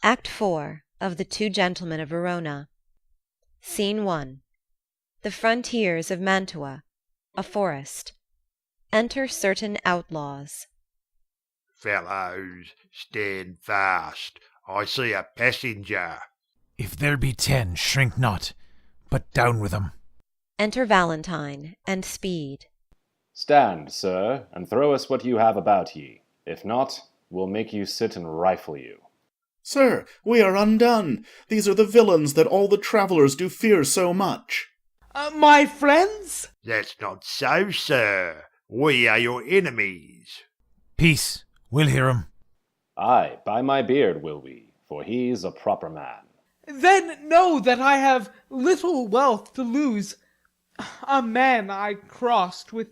Act 4 of the Two Gentlemen of Verona. Scene 1. The frontiers of Mantua, a forest. Enter certain outlaws. Fellows, stand fast. I see a passenger. If there be 10, shrink not, but down with 'em. Enter Valentine and Speed. Stand, sir, and throw us what you have about ye. If not, we'll make you sit and rifle you. Sir, we are undone. These are the villains that all the travellers do fear so much. My friends? That's not so, sir. We are your enemies. Peace, we'll hear 'em. Aye, by my beard will we, for he's a proper man. Then know that I have little wealth to lose. A man I crossed with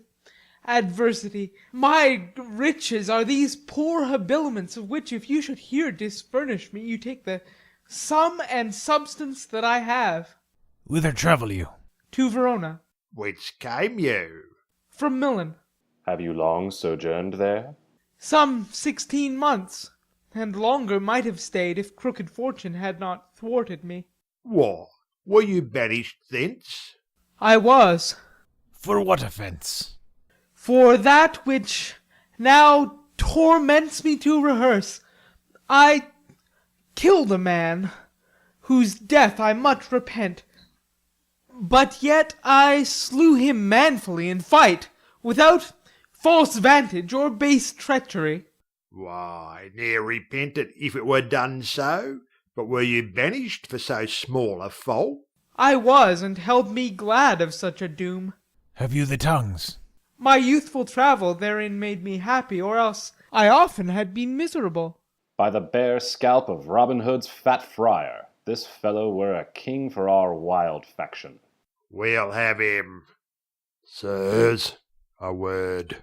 adversity. My riches are these poor habiliments, of which if you should here disfurnish me, you take the sum and substance that I have. Whither travel you? To Verona. Whence came you? From Milan. Have you long sojourned there? Some 16 months, and longer might have stayed if crooked fortune had not thwarted me. What? Were you banished thence? I was. For what offence? For that which now torments me to rehearse. I killed a man, whose death I much repent. But yet I slew him manfully in fight, without false vantage or base treachery. Why, ne'er repent it if it were done so. But were you banished for so small a fault? I was, and held me glad of such a doom. Have you the tongues? My youthful travel therein made me happy, or else I often had been miserable. By the bare scalp of Robin Hood's fat friar, this fellow were a king for our wild faction. We'll have him. Sirs, a word.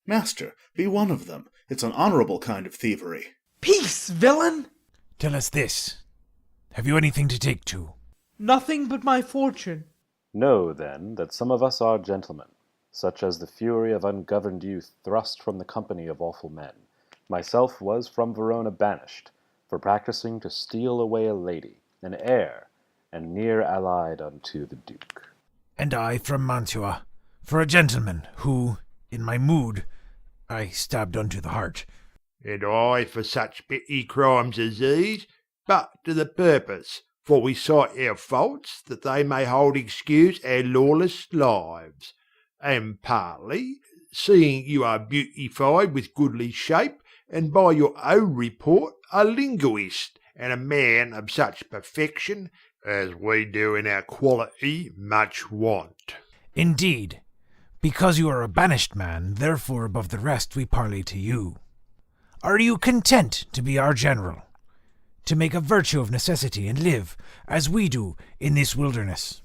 Master, be one of them. It's an honourable kind of thievery. Peace, villain! Tell us this. Have you anything to take to? Nothing but my fortune. Know, then, that some of us are gentlemen, such as the fury of ungoverned youth thrust from the company of awful men. Myself was from Verona banished, for practising to steal away a lady, an heir, and near allied unto the Duke. And I from Mantua, for a gentleman who, in my mood, I stabbed unto the heart. And I for such petty crimes as these, but to the purpose, for we cite our faults that they may hold excuse our lawless lives. And partly, seeing you are beautified with goodly shape, and by your own report a linguist, and a man of such perfection as we do in our quality much want. Indeed, because you are a banished man, therefore above the rest we parley to you. Are you content to be our general, to make a virtue of necessity and live, as we do, in this wilderness?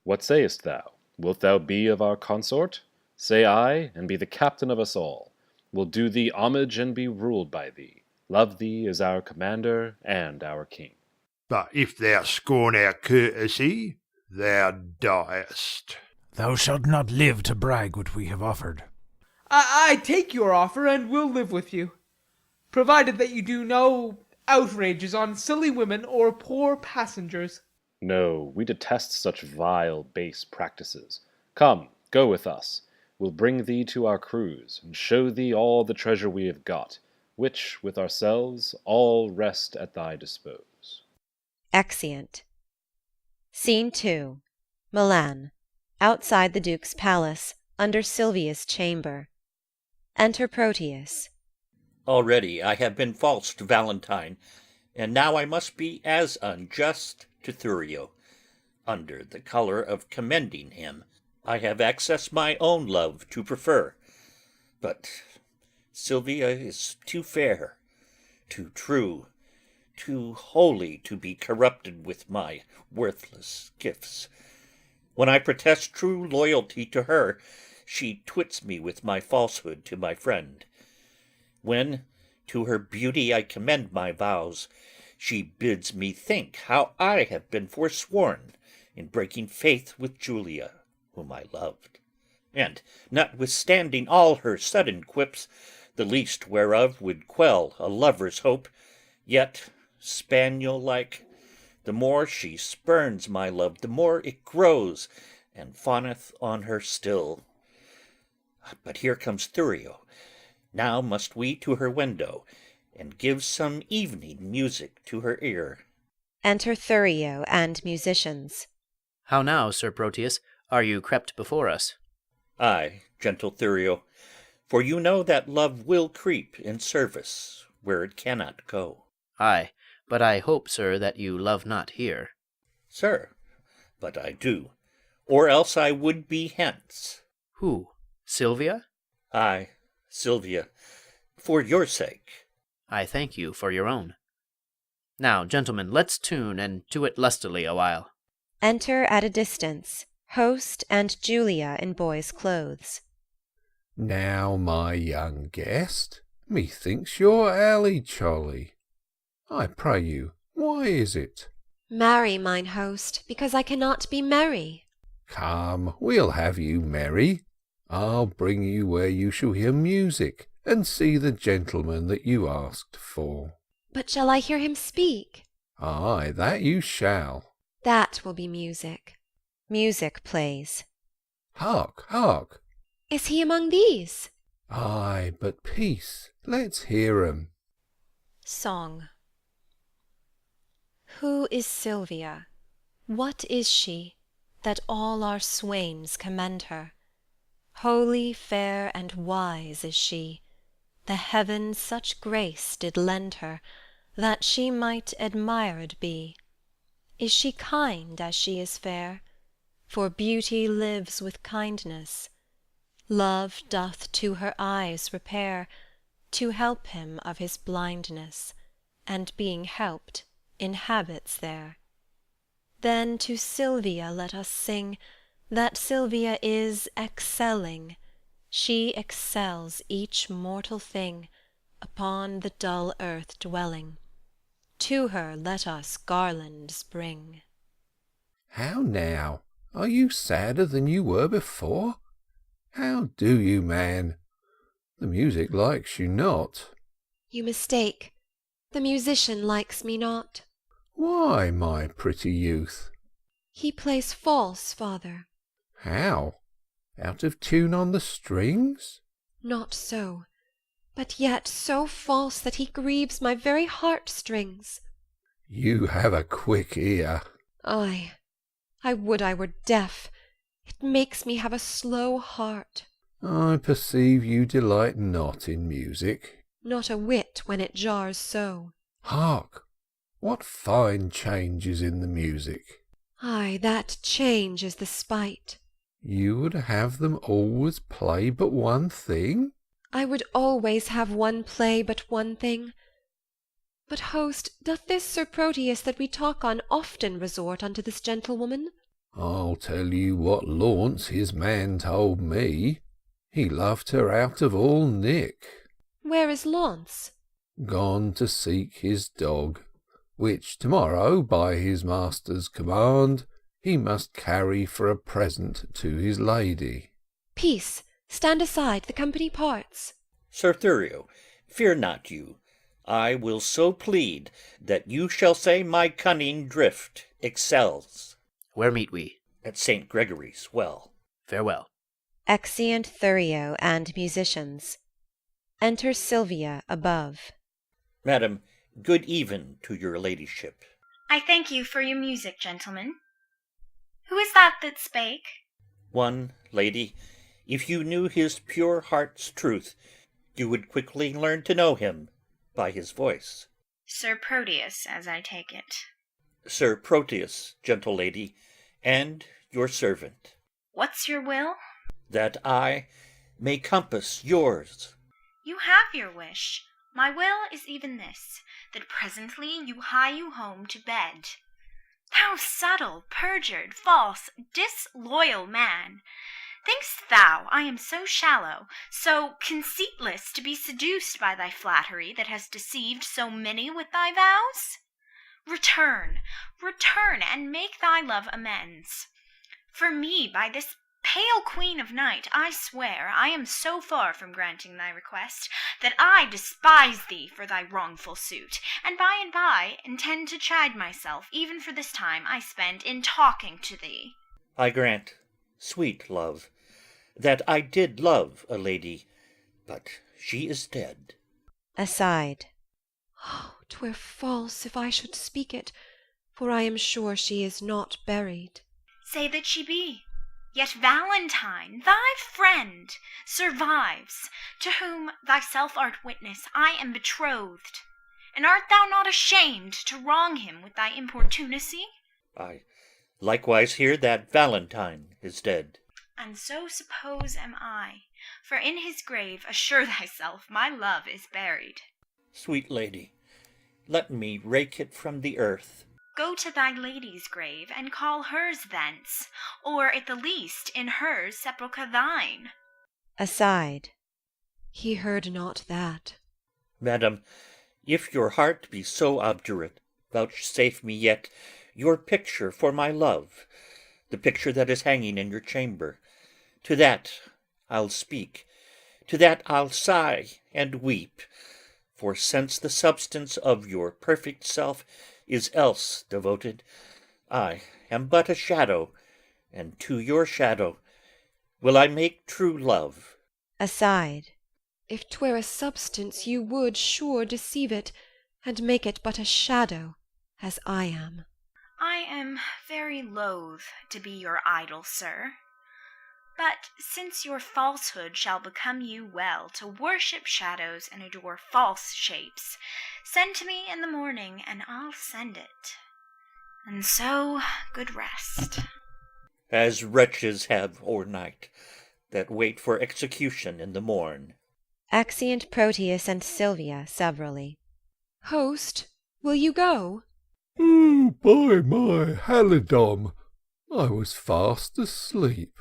What sayest thou? Wilt thou be of our consort? Say aye, and be the captain of us all. We'll do thee homage and be ruled by thee. Love thee as our commander and our king. But if thou scorn our courtesy, thou diest. Thou shalt not live to brag what we have offered. I take your offer and will live with you, provided that you do no outrages on silly women or poor passengers. No, we detest such vile, base practices. Come, go with us. We'll bring thee to our cruise, and show thee all the treasure we have got, which, with ourselves, all rest at thy dispose. Exeunt. Scene 2. Milan. Outside the Duke's palace, under Silvia's chamber. Enter Proteus. Already I have been false to Valentine, and now I must be as unjust to Thurio. Under the colour of commending him, I have accessed my own love to prefer. But Silvia is too fair, too true, too holy to be corrupted with my worthless gifts. When I protest true loyalty to her, she twits me with my falsehood to my friend. When to her beauty I commend my vows, she bids me think how I have been forsworn in breaking faith with Julia, whom I loved. And notwithstanding all her sudden quips, the least whereof would quell a lover's hope, yet spaniel-like. The more she spurns my love, the more it grows, and fawneth on her still. But here comes Thurio. Now must we to her window, and give some evening music to her ear. Enter Thurio and musicians. How now, Sir Proteus, are you crept before us? Ay, gentle Thurio, for you know that love will creep in service where it cannot go. Ay, but I hope, sir, that you love not here. Sir, but I do, or else I would be hence. Who? Silvia? Ay, Silvia, for your sake. I thank you for your own. Now, gentlemen, let's tune, and to it lustily awhile. Enter at a distance host and Julia in boys' clothes. Now, my young guest, methinks you're alley-cholly. I pray you, why is it? Marry, mine host, because I cannot be merry. Come, we'll have you merry. I'll bring you where you shall hear music, and see the gentleman that you asked for. But shall I hear him speak? Ay, that you shall. That will be music. Music plays. Hark, hark! Is he among these? Ay, but peace, let's hear 'em. Song. Who is Silvia? What is she, that all our swains commend her? Holy, fair, and wise is she. The heavens such grace did lend her, that she might admired be. Is she kind as she is fair? For beauty lives with kindness. Love doth to her eyes repair, to help him of his blindness, and being helped, inhabits there. Then to Silvia let us sing, that Silvia is excelling. She excels each mortal thing, upon the dull earth dwelling. To her let us garlands bring. How now? Are you sadder than you were before? How do you, man? The music likes you not. You mistake. The musician likes me not. Why, my pretty youth? He plays false, father. How? Out of tune on the strings? Not so, but yet so false that he grieves my very heart-strings. You have a quick ear. Ay, I would I were deaf. It makes me have a slow heart. I perceive you delight not in music. Not a whit when it jars so. Hark! What fine changes in the music! Ay, that change is the spite. You would have them always play but one thing? I would always have one play but one thing. But, host, doth this Sir Proteus that we talk on often resort unto this gentlewoman? I'll tell you what Launce his man told me. He loved her out of all nick. Where is Launce? Gone to seek his dog, which tomorrow, by his master's command, he must carry for a present to his lady. Peace! Stand aside, the company parts. Sir Thurio, fear not you. I will so plead that you shall say my cunning drift excels. Where meet we? At St. Gregory's Well. Farewell. Exeunt Thurio and musicians. Enter Silvia above. Madam, good even to your ladyship. I thank you for your music, gentlemen. Who is that spake? One, lady, if you knew his pure heart's truth, you would quickly learn to know him by his voice. Sir Proteus, as I take it. Sir Proteus, gentle lady, and your servant. What's your will? That I may compass yours. You have your wish. My will is even this, that presently you hie you home to bed. Thou subtle, perjured, false, disloyal man! Think'st thou I am so shallow, so conceitless to be seduced by thy flattery that has deceived so many with thy vows? Return, return, and make thy love amends. For me by this Hail, Queen of Night, I swear I am so far from granting thy request that I despise thee for thy wrongful suit, and by intend to chide myself even for this time I spend in talking to thee. I grant, sweet love, that I did love a lady, but she is dead. Aside. Oh, 'twere false if I should speak it, for I am sure she is not buried. Say that she be. Yet Valentine, thy friend, survives, to whom thyself art witness I am betrothed. And art thou not ashamed to wrong him with thy importunacy? I likewise hear that Valentine is dead. And so suppose am I, for in his grave assure thyself my love is buried. Sweet lady, let me rake it from the earth. Go to thy lady's grave, and call hers thence, or at the least in hers sepulchre thine. Aside. He heard not that. Madam, if your heart be so obdurate, vouchsafe me yet your picture for my love, the picture that is hanging in your chamber. To that I'll speak, to that I'll sigh and weep, for since the substance of your perfect self is else devoted, I am but a shadow, and to your shadow will I make true love. Aside. If 'twere a substance, you would, sure, deceive it, and make it but a shadow, as I am. I am very loath to be your idol, sir. But since your falsehood shall become you well to worship shadows and adore false shapes, send to me in the morning, and I'll send it. And so, good rest. As wretches have o'ernight, that wait for execution in the morn. Exeunt Proteus and Silvia severally. Host, will you go? Oh, by my halidom, I was fast asleep.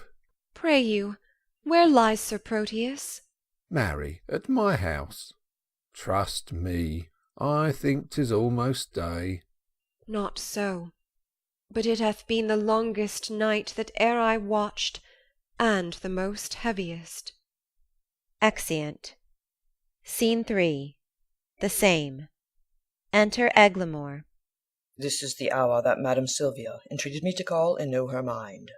Pray you, where lies Sir Proteus? Marry, at my house. Trust me, I think 'tis almost day. Not so, but it hath been the longest night that e'er I watched, and the most heaviest. Exeunt. Scene 3. The same. Enter Eglamour. This is the hour that Madam Silvia entreated me to call and know her mind.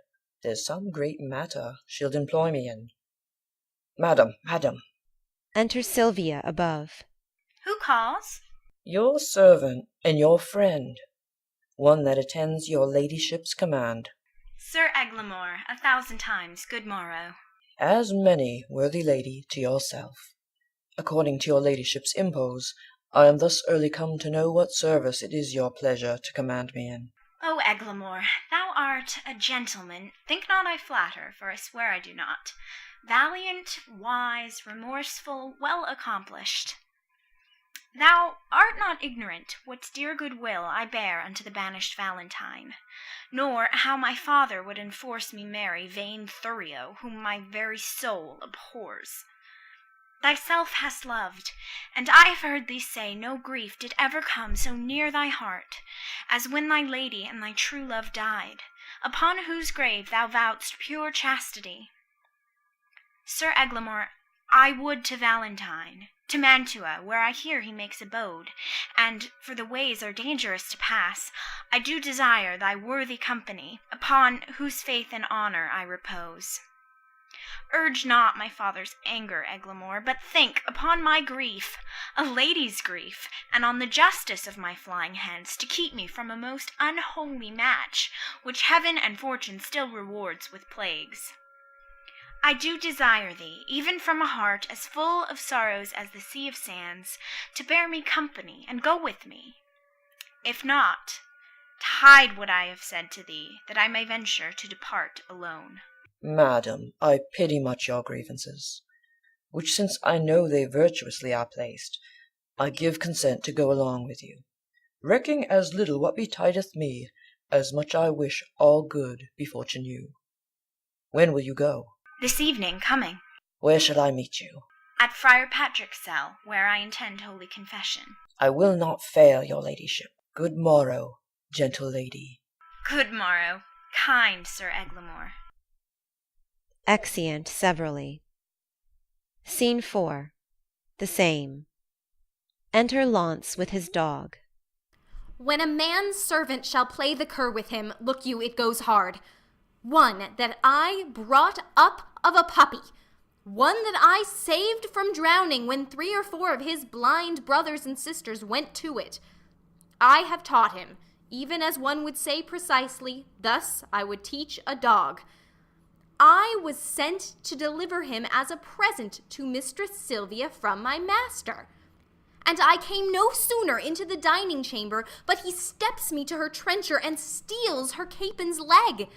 There's some great matter she'll employ me in. Madam. Enter Silvia above. Who calls? Your servant and your friend, one that attends your ladyship's command. Sir Eglamour, 1,000 times good morrow. As many, worthy lady, to yourself. According to your ladyship's impose, I am thus early come to know what service it is your pleasure to command me in. O Eglamour, thou art a gentleman. Think not I flatter, for I swear I do not. Valiant, wise, remorseful, well accomplished. Thou art not ignorant what dear good will I bear unto the banished Valentine, nor how my father would enforce me marry vain Thurio, whom my very soul abhors. Thyself hast loved, and I have heard thee say no grief did ever come so near thy heart, as when thy lady and thy true love died, upon whose grave thou vowedst pure chastity. Sir Eglamour, I would to Valentine, to Mantua, where I hear he makes abode, and, for the ways are dangerous to pass, I do desire thy worthy company, upon whose faith and honour I repose. Urge not my father's anger, Eglamour, but think upon my grief, a lady's grief, and on the justice of my flying hence, to keep me from a most unholy match, which heaven and fortune still rewards with plagues. I do desire thee, even from a heart as full of sorrows as the sea of sands, to bear me company and go with me. If not, to hide what I have said to thee, that I may venture to depart alone. Madam, I pity much your grievances, which since I know they virtuously are placed, I give consent to go along with you, recking as little what betideth me, as much I wish all good be fortune you. When will you go? This evening coming. Where shall I meet you? At Friar Patrick's cell, where I intend holy confession. I will not fail your ladyship. Good morrow, gentle lady. Good morrow, kind Sir Eglamour. Exeunt severally. Scene 4. The same. Enter Launce with his dog. When a man's servant shall play the cur with him, look you, it goes hard. One that I brought up of a puppy. One that I saved from drowning when 3 or 4 of his blind brothers and sisters went to it. I have taught him, even as one would say precisely, thus I would teach a dog. I was sent to deliver him as a present to Mistress Sylvia from my master. And I came no sooner into the dining chamber, but he steps me to her trencher and steals her capon's leg.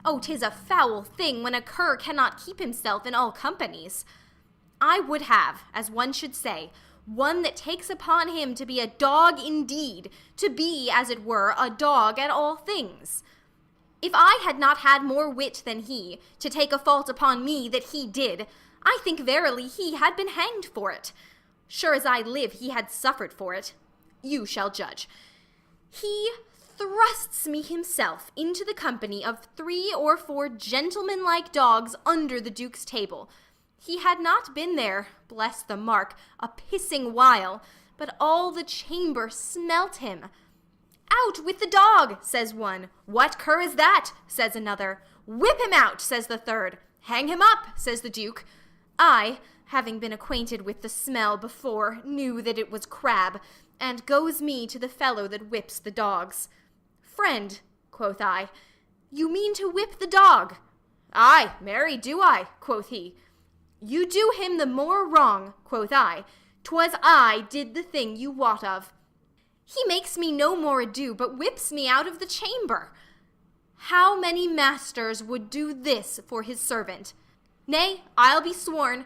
Oh, 'tis a foul thing when a cur cannot keep himself in all companies. I would have, as one should say, one that takes upon him to be a dog indeed, to be, as it were, a dog at all things. If I had not had more wit than he, to take a fault upon me that he did, I think verily he had been hanged for it. Sure as I live, he had suffered for it. You shall judge. He thrusts me himself into the company of 3 or 4 gentleman-like dogs under the Duke's table. He had not been there, bless the mark, a pissing while, but all the chamber smelt him. Out with the dog, says one. What cur is that? Says another. Whip him out, says the third. Hang him up, says the Duke. I, having been acquainted with the smell before, knew that it was crab, and goes me to the fellow that whips the dogs. Friend, quoth I, you mean to whip the dog? Ay, marry, do I, quoth he. You do him the more wrong, quoth I. 'Twas I did the thing you wot of. He makes me no more ado, but whips me out of the chamber. How many masters would do this for his servant? Nay, I'll be sworn,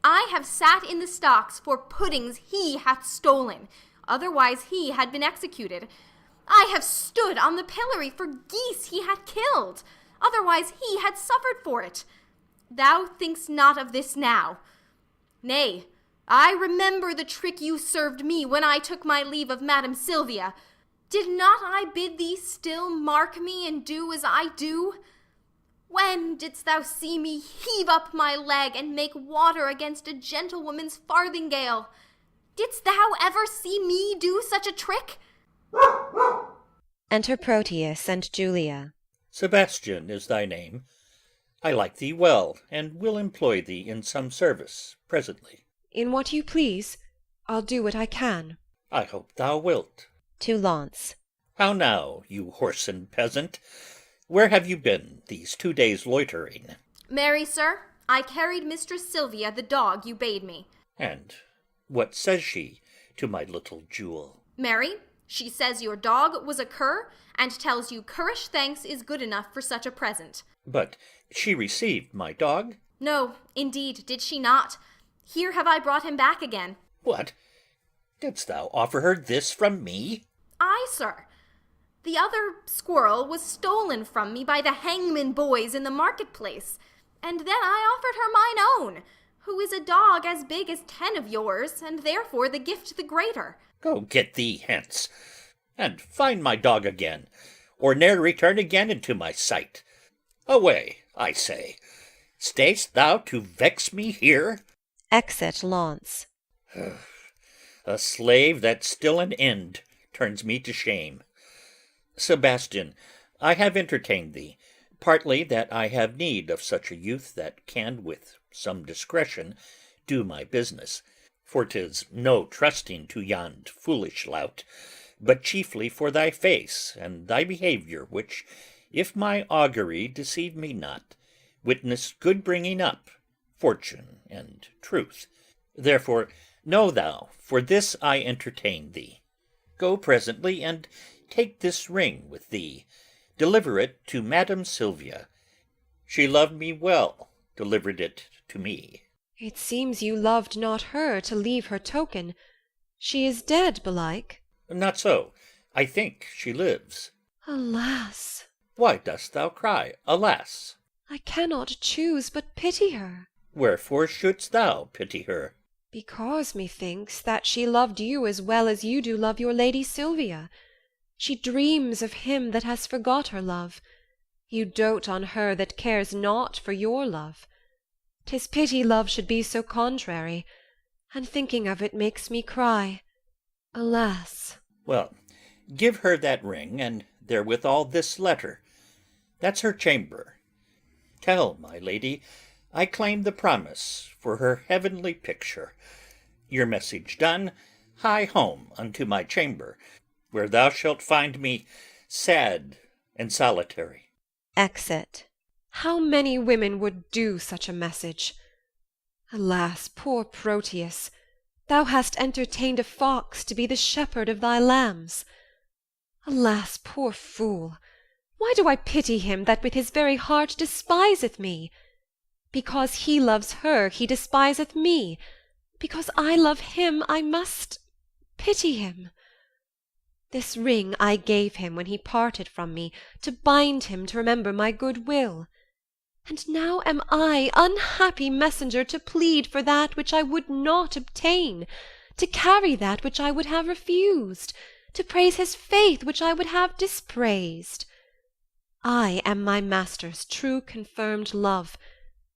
I have sat in the stocks for puddings he hath stolen, otherwise he had been executed. I have stood on the pillory for geese he hath killed, otherwise he had suffered for it. Thou think'st not of this now. Nay, I remember the trick you served me when I took my leave of Madam Sylvia. Did not I bid thee still mark me and do as I do? When didst thou see me heave up my leg and make water against a gentlewoman's farthingale? Didst thou ever see me do such a trick? Enter Proteus and Julia. Sebastian is thy name. I like thee well, and will employ thee in some service presently. In what you please. I'll do what I can. I hope thou wilt. To Launce. How now, you whoreson peasant? Where have you been these 2 days loitering? Marry, sir, I carried Mistress Sylvia the dog you bade me. And what says she to my little jewel? Marry, she says your dog was a cur, and tells you currish thanks is good enough for such a present. But she received my dog? No, indeed, did she not. Here have I brought him back again. What? Didst thou offer her this from me? Aye, sir. The other squirrel was stolen from me by the hangman boys in the marketplace, and then I offered her mine own, who is a dog as big as 10 of yours, and therefore the gift the greater. Go get thee hence, and find my dog again, or ne'er return again into my sight. Away, I say. Stay'st thou to vex me here? Exit Launce. A slave that still an end turns me to shame. Sebastian, I have entertained thee, partly that I have need of such a youth that can with some discretion do my business, for 'tis no trusting to yond foolish lout, but chiefly for thy face and thy behaviour, which, if my augury deceive me not, witness good bringing up, fortune, and truth. Therefore know thou, for this I entertain thee. Go presently, and take this ring with thee. Deliver it to Madam Sylvia. She loved me well, delivered it to me. It seems you loved not her to leave her token. She is dead, belike? Not so. I think she lives. Alas! Why dost thou cry, alas? I cannot choose but pity her. Wherefore shouldst thou pity her? Because, methinks, that she loved you as well as you do love your Lady Sylvia. She dreams of him that has forgot her love. You dote on her that cares not for your love. 'Tis pity love should be so contrary, and thinking of it makes me cry. Alas! Well, give her that ring, and therewithal this letter. That's her chamber. Tell my lady I claim the promise for her heavenly picture. Your message done, hie home unto my chamber, where thou shalt find me sad and solitary. Exit. How many women would do such a message? Alas, poor Proteus, thou hast entertained a fox to be the shepherd of thy lambs. Alas, poor fool, why do I pity him that with his very heart despiseth me? Because he loves her, he despiseth me. Because I love him, I must pity him. This ring I gave him when he parted from me, to bind him to remember my good will. And now am I, unhappy messenger, to plead for that which I would not obtain, to carry that which I would have refused, to praise his faith which I would have dispraised. I am my master's true confirmed love,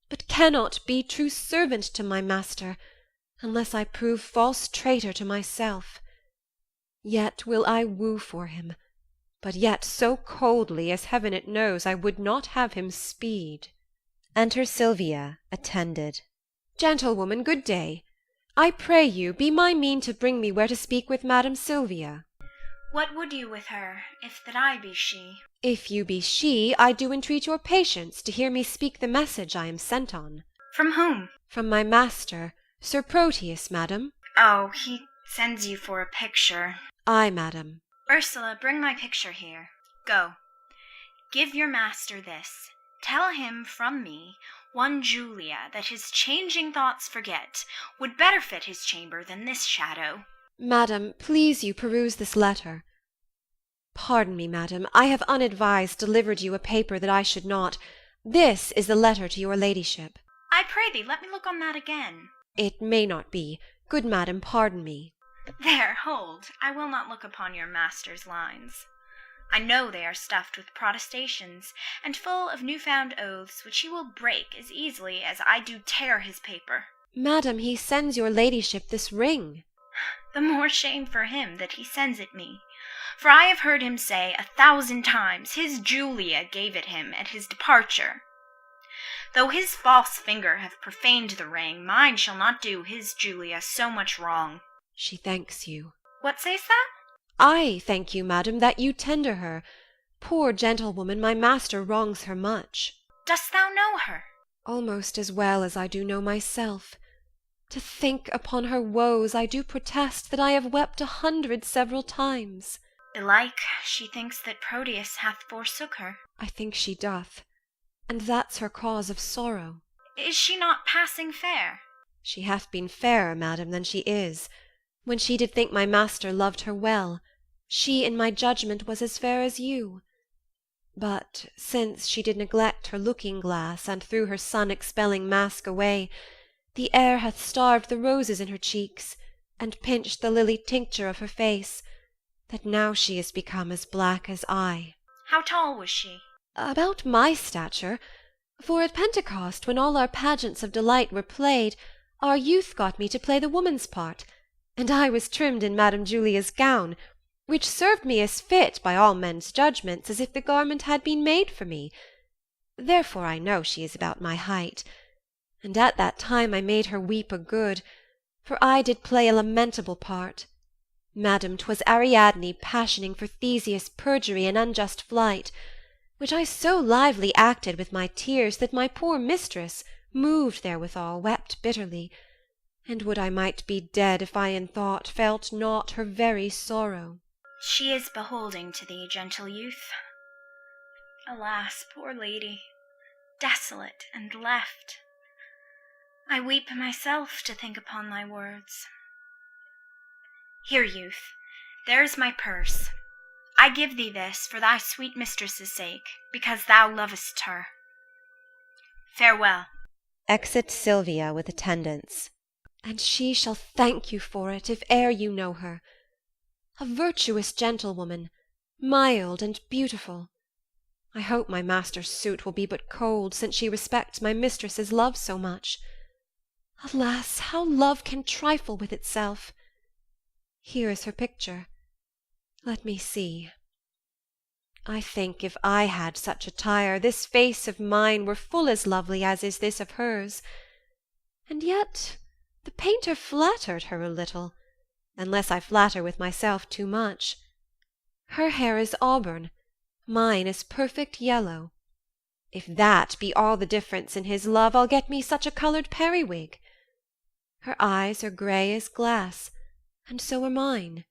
but cannot be true servant to my master, unless I prove false traitor to myself. Yet will I woo for him, but yet so coldly as heaven it knows I would not have him speed. Enter Silvia, attended. Gentlewoman, good day. I pray you, be my mean to bring me where to speak with Madam Silvia. What would you with her, if that I be she? If you be she, I do entreat your patience to hear me speak the message I am sent on. From whom? From my master, Sir Proteus, madam. Oh, he sends you for a picture. Ay, madam. Ursula, bring my picture here. Go. Give your master this. Tell him from me, one Julia, that his changing thoughts forget, would better fit his chamber than this shadow. Madam, please you peruse this letter. Pardon me, madam, I have unadvised delivered you a paper that I should not. This is the letter to your ladyship. I pray thee, let me look on that again. It may not be. Good madam, pardon me. There, hold. I will not look upon your master's lines. I know they are stuffed with protestations, and full of new-found oaths, which he will break as easily as I do tear his paper. Madam, he sends your ladyship this ring. The more shame for him that he sends it me. For I have heard him say 1,000 times his Julia gave it him at his departure. Though his false finger have profaned the ring, mine shall not do his Julia so much wrong. She thanks you. What say'st thou? I thank you, madam, that you tender her. Poor gentlewoman, my master wrongs her much. Dost thou know her? Almost as well as I do know myself. To think upon her woes, I do protest that I have wept 100 several times. Belike she thinks that Proteus hath forsook her. I think she doth, and that's her cause of sorrow. Is she not passing fair? She hath been fairer, madam, than she is. When she did think my master loved her well, she in my judgment was as fair as you. But since she did neglect her looking-glass, and threw her sun-expelling mask away, the air hath starved the roses in her cheeks, and pinched the lily tincture of her face, that now she is become as black as I. How tall was she? About my stature, for at Pentecost, when all our pageants of delight were played, our youth got me to play the woman's part, and I was trimmed in Madam Julia's gown, which served me as fit by all men's judgments as if the garment had been made for me. Therefore I know she is about my height. And at that time I made her weep a good, for I did play a lamentable part. Madam, 'twas Ariadne passioning for Theseus' perjury and unjust flight, which I so lively acted with my tears that my poor mistress, moved therewithal, wept bitterly, and would I might be dead if I in thought felt not her very sorrow. She is beholding to thee, gentle youth. Alas, poor lady, desolate and left. I weep myself to think upon thy words. Here, youth, there is my purse. I give thee this for thy sweet mistress's sake, because thou lovest her. Farewell. Exit Silvia with attendants. And she shall thank you for it, if e'er you know her. A virtuous gentlewoman, mild and beautiful. I hope my master's suit will be but cold, since she respects my mistress's love so much. Alas, how love can trifle with itself! Here is her picture. Let me see. I think if I had such attire, this face of mine were full as lovely as is this of hers. And yet the painter flattered her a little, unless I flatter with myself too much. Her hair is auburn, mine is perfect yellow. If that be all the difference in his love, I'll get me such a coloured periwig. Her eyes are grey as glass, and so are mine.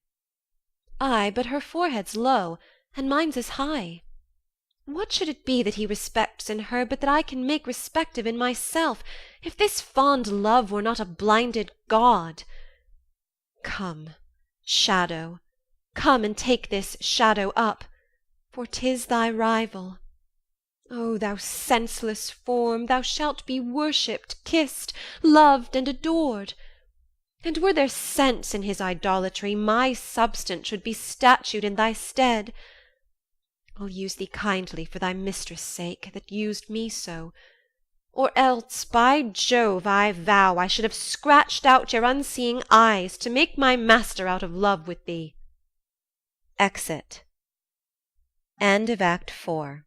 Ay, but her forehead's low, and mine's as high. What should it be that he respects in her, but that I can make respective in myself, if this fond love were not a blinded god? Come, shadow, come and take this shadow up, for 'tis thy rival. O thou senseless form, thou shalt be worshipped, kissed, loved, and adored. And were there sense in his idolatry, my substance should be statued in thy stead. I'll use thee kindly for thy mistress' sake, that used me so. Or else, by Jove, I vow I should have scratched out your unseeing eyes to make my master out of love with thee. Exit. End of Act 4.